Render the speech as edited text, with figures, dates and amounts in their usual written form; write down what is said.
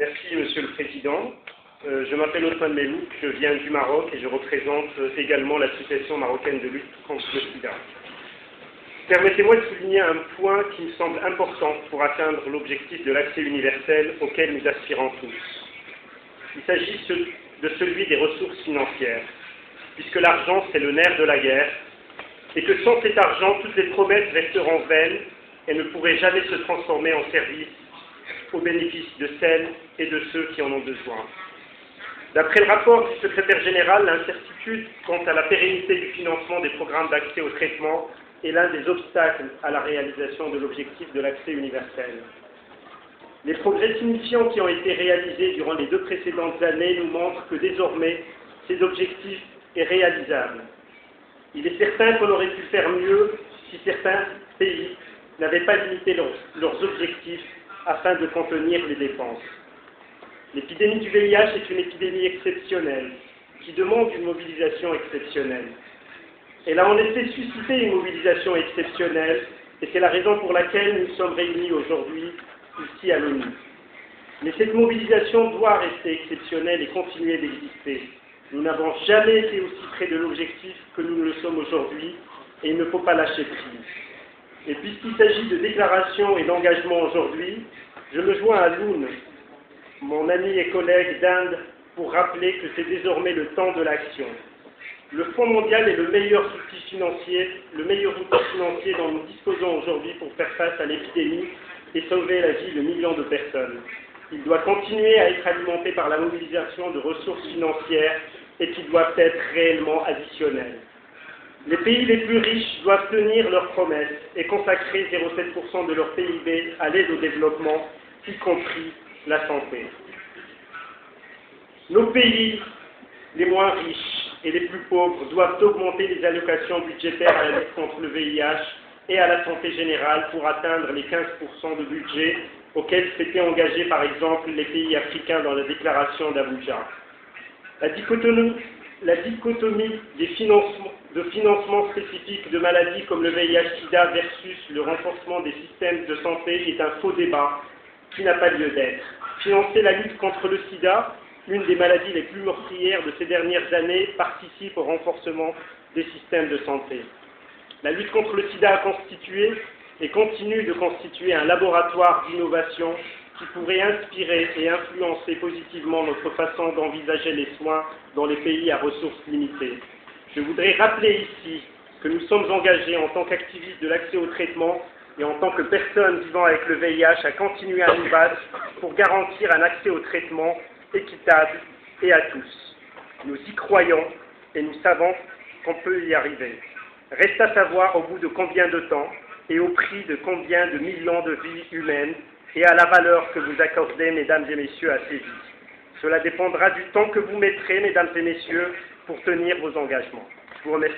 Merci, Monsieur le Président. Je m'appelle Othman Melouk, je viens du Maroc et je représente également l'Association marocaine de lutte contre le sida. Permettez-moi de souligner un point qui me semble important pour atteindre l'objectif de l'accès universel auquel nous aspirons tous. Il s'agit de celui des ressources financières, puisque l'argent c'est le nerf de la guerre, et que sans cet argent, toutes les promesses resteront vaines et ne pourraient jamais se transformer en service au bénéfice de celles et de ceux qui en ont besoin. D'après le rapport du secrétaire général, l'incertitude quant à la pérennité du financement des programmes d'accès au traitement est l'un des obstacles à la réalisation de l'objectif de l'accès universel. Les progrès signifiants qui ont été réalisés durant les 2 précédentes années nous montrent que désormais, ces objectifs est réalisable. Il est certain qu'on aurait pu faire mieux si certains pays n'avaient pas limité leurs objectifs afin de contenir les dépenses. L'épidémie du VIH est une épidémie exceptionnelle qui demande une mobilisation exceptionnelle. Elle a en effet suscité une mobilisation exceptionnelle et c'est la raison pour laquelle nous sommes réunis aujourd'hui ici à l'ONU. Mais cette mobilisation doit rester exceptionnelle et continuer d'exister. Nous n'avons jamais été aussi près de l'objectif que nous le sommes aujourd'hui et il ne faut pas lâcher prise. Et puisqu'il s'agit de déclarations et d'engagement aujourd'hui, je me joins à Loun, mon ami et collègue d'Inde, pour rappeler que c'est désormais le temps de l'action. Le Fonds mondial est le meilleur outil financier dont nous disposons aujourd'hui pour faire face à l'épidémie et sauver la vie de millions de personnes. Il doit continuer à être alimenté par la mobilisation de ressources financières et qui doivent être réellement additionnelles. Les pays les plus riches doivent tenir leurs promesses et consacrer 0,7% de leur PIB à l'aide au développement, y compris la santé. Nos pays les moins riches et les plus pauvres doivent augmenter les allocations budgétaires à la lutte contre le VIH et à la santé générale pour atteindre les 15% de budget auxquels s'étaient engagés par exemple les pays africains dans la déclaration d'Abuja. La dichotomie de financement spécifique de maladies comme le VIH-Sida versus le renforcement des systèmes de santé est un faux débat qui n'a pas lieu d'être. Financer la lutte contre le sida, une des maladies les plus meurtrières de ces dernières années, participe au renforcement des systèmes de santé. La lutte contre le sida a constitué et continue de constituer un laboratoire d'innovation qui pourrait inspirer et influencer positivement notre façon d'envisager les soins dans les pays à ressources limitées. Je voudrais rappeler ici que nous sommes engagés en tant qu'activistes de l'accès au traitement et en tant que personnes vivant avec le VIH à continuer à nous battre pour garantir un accès au traitement équitable et à tous. Nous y croyons et nous savons qu'on peut y arriver. Reste à savoir au bout de combien de temps et au prix de combien de millions de vies humaines et à la valeur que vous accordez, mesdames et messieurs, à ces vies. Cela dépendra du temps que vous mettrez, mesdames et messieurs, pour tenir vos engagements. Je vous remercie.